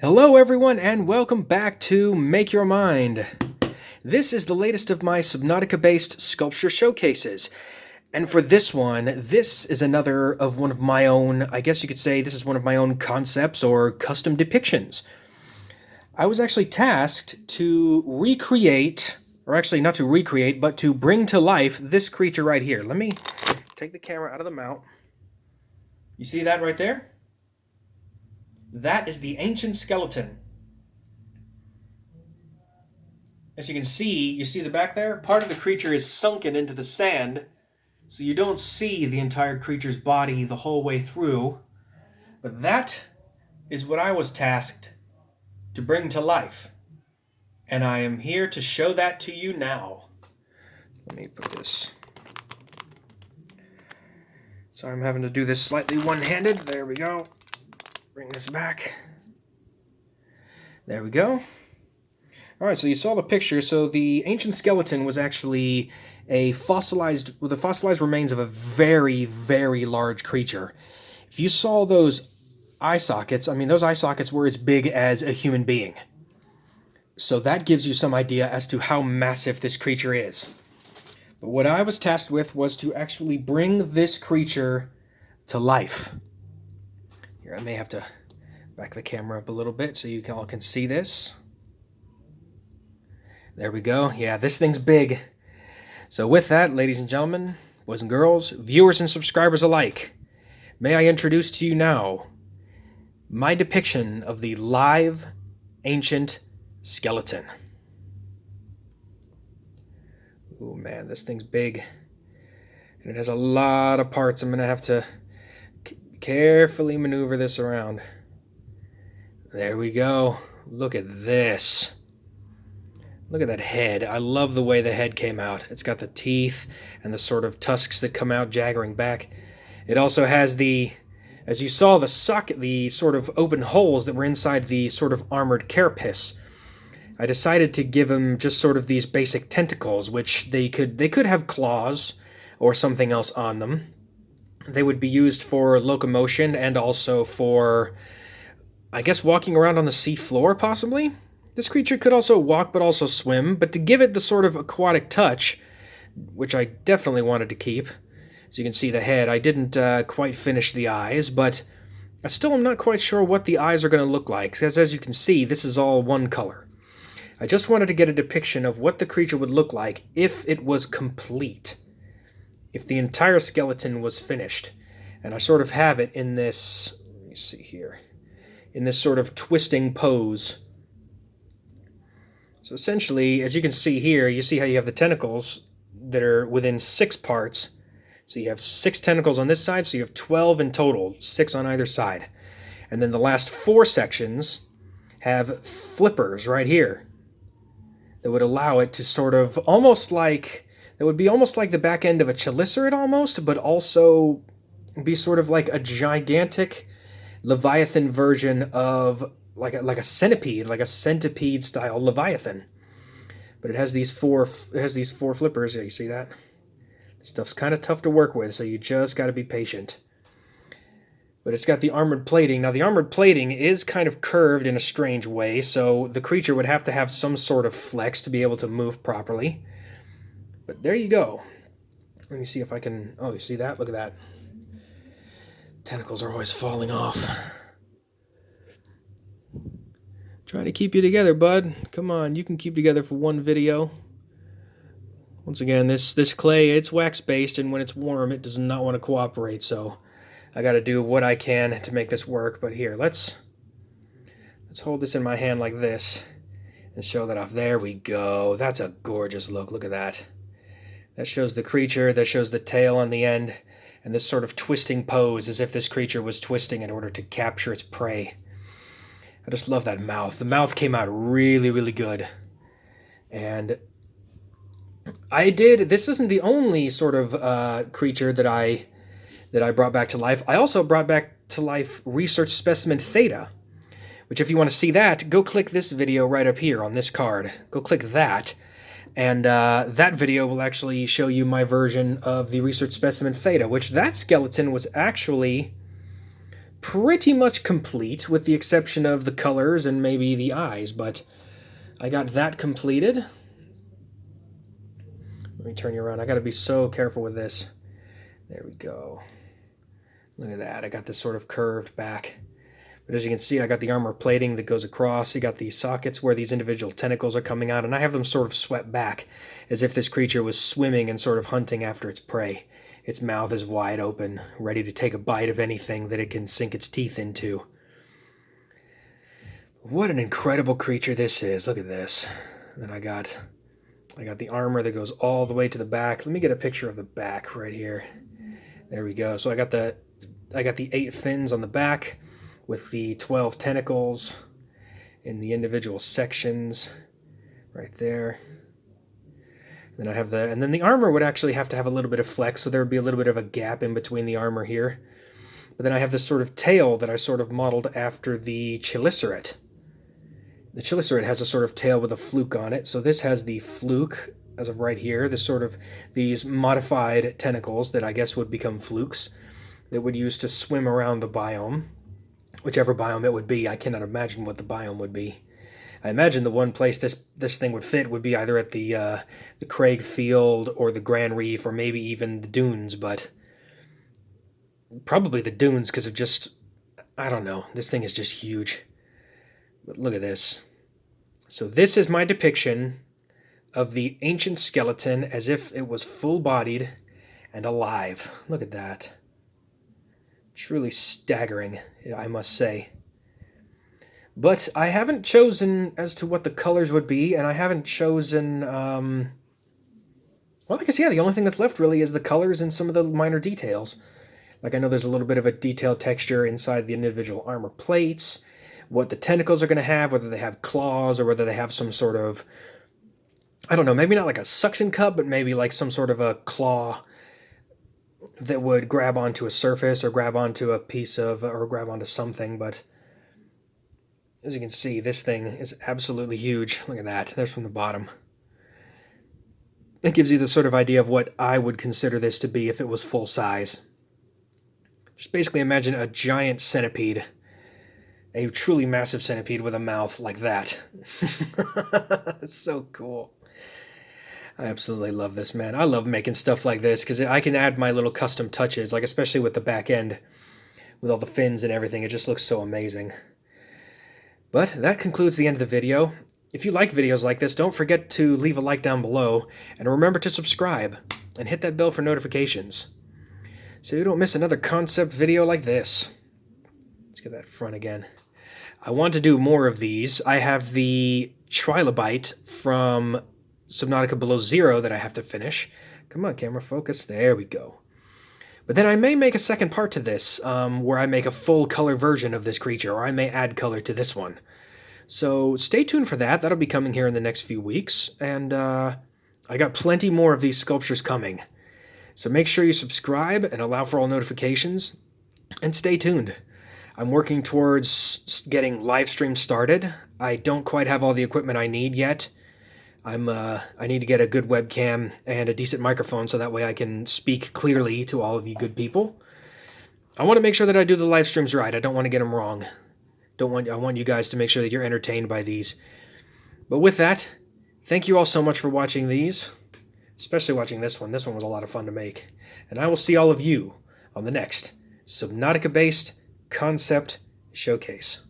Hello everyone and welcome back to Make Your Mind. This is the latest of my Subnautica based sculpture showcases. And for this one, this is another of one of my own, I guess you could say this is one of my own concepts or custom depictions. I was actually tasked to recreate, or actually not to recreate, but to bring to life this creature right here. Let me take the camera out of the mount. You see that right there? That is the ancient skeleton. As you can see, you see the back there? Part of the creature is sunken into the sand, so you don't see the entire creature's body the whole way through. But that is what I was tasked to bring to life. And I am here to show that to you now. Let me put this. Sorry, I'm having to do this slightly one-handed. There we go. Bring this back. There we go. Alright, so you saw the picture. So the ancient skeleton was actually the fossilized remains of a very, very large creature. If you saw those eye sockets, I mean, those eye sockets were as big as a human being. So that gives you some idea as to how massive this creature is. But what I was tasked with was to actually bring this creature to life. Here, I may have to back the camera up a little bit so you all can see this. There we go. Yeah, this thing's big. So with that, ladies and gentlemen, boys and girls, viewers and subscribers alike, may I introduce to you now my depiction of the live ancient skeleton. Oh man, this thing's big. And it has a lot of parts. I'm going to have to carefully maneuver this around. There we go. Look at this. Look at that head. I love the way the head came out. It's got the teeth and the sort of tusks that come out jaggering back. It also has as you saw, the sort of open holes that were inside the sort of armored carapace. I decided to give him just sort of these basic tentacles, which they could have claws or something else on them. They would be used for locomotion and also for, I guess, walking around on the sea floor, possibly? This creature could also walk but also swim, but to give it the sort of aquatic touch, which I definitely wanted to keep. As you can see the head, I didn't quite finish the eyes, but I still am not quite sure what the eyes are going to look like, because as you can see, this is all one color. I just wanted to get a depiction of what the creature would look like if it was complete. If the entire skeleton was finished. And I sort of have it in this, let me see here, in this sort of twisting pose. So essentially, as you can see here, you see how you have the tentacles that are within 6 parts. So you have 6 tentacles on this side, so you have 12 in total, 6 on either side. And then the last 4 sections have flippers right here that would allow it to sort of almost like, that would be almost like the back end of a chelicerae almost, but also be sort of like a gigantic Leviathan version of like a centipede, like a centipede style Leviathan. But it has these four flippers. Yeah, you see that? This stuff's kind of tough to work with, so you just got to be patient. But it's got the armored plating. Now the armored plating is kind of curved in a strange way, so the creature would have to have some sort of flex to be able to move properly. But there you go. Let me see if I can... Oh, you see that? Look at that. Tentacles are always falling off. Trying to keep you together, bud. Come on, you can keep together for one video. Once again, this clay, it's wax-based, and when it's warm, it does not want to cooperate, so I got to do what I can to make this work. But here, let's hold this in my hand like this and show that off. There we go. That's a gorgeous look. Look at that. That shows the creature, that shows the tail on the end, and this sort of twisting pose as if this creature was twisting in order to capture its prey. I just love that mouth. The mouth came out really, really good. And this isn't the only sort of creature that I brought back to life. I also brought back to life Research Specimen Theta, which if you want to see that, go click this video right up here on this card. Go click that, and that video will actually show you my version of the Research Specimen Theta, which that skeleton was actually pretty much complete, with the exception of the colors and maybe the eyes, but I got that completed. Let me turn you around. I got to be so careful with this. There we go. Look at that. I got this sort of curved back. But as you can see, I got the armor plating that goes across. You got the sockets where these individual tentacles are coming out, and I have them sort of swept back as if this creature was swimming and sort of hunting after its prey. Its mouth is wide open, ready to take a bite of anything that it can sink its teeth into. What an incredible creature this is. Look at this. And then I got the armor that goes all the way to the back. Let me get a picture of the back right here. There we go. So I got the 8 fins on the back with the 12 tentacles in the individual sections right there. Then I have and then the armor would actually have to have a little bit of flex, so there would be a little bit of a gap in between the armor here. But then I have this sort of tail that I sort of modeled after the chelicerae. The chelicerae has a sort of tail with a fluke on it, so this has the fluke as of right here, these modified tentacles that I guess would become flukes that would use to swim around the biome, whichever biome it would be. I cannot imagine what the biome would be. I imagine the one place this thing would fit would be either at the Craig Field or the Grand Reef or maybe even the dunes, but probably the dunes because of just, I don't know, this thing is just huge. But look at this. So this is my depiction of the ancient skeleton as if it was full-bodied and alive. Look at that. Truly staggering, I must say. But I haven't chosen as to what the colors would be, and I haven't chosen, well, I guess, yeah, the only thing that's left really is the colors and some of the minor details. Like, I know there's a little bit of a detailed texture inside the individual armor plates, what the tentacles are going to have, whether they have claws or whether they have some sort of, I don't know, maybe not like a suction cup, but maybe like some sort of a claw that would grab onto a surface or grab onto a piece of, or grab onto something, but as you can see, this thing is absolutely huge. Look at that. There's from the bottom. It gives you the sort of idea of what I would consider this to be if it was full size. Just basically imagine a giant centipede. A truly massive centipede with a mouth like that. It's so cool. I absolutely love this, man. I love making stuff like this because I can add my little custom touches, like especially with the back end, with all the fins and everything. It just looks so amazing. But that concludes the end of the video. If you like videos like this, don't forget to leave a like down below, and remember to subscribe and hit that bell for notifications so you don't miss another concept video like this. Let's get that front again. I want to do more of these. I have the trilobite from Subnautica Below Zero that I have to finish. Come on, camera, focus. There we go. But then I may make a second part to this, where I make a full color version of this creature, or I may add color to this one. So stay tuned for that. That'll be coming here in the next few weeks, and I got plenty more of these sculptures coming. So make sure you subscribe and allow for all notifications, and stay tuned. I'm working towards getting live stream started. I don't quite have all the equipment I need yet. I need to get a good webcam and a decent microphone so that way I can speak clearly to all of you good people. I want to make sure that I do the live streams right. I don't want to get them wrong. I want you guys to make sure that you're entertained by these. But with that, thank you all so much for watching these, especially watching this one. This one was a lot of fun to make. And I will see all of you on the next Subnautica-based concept showcase.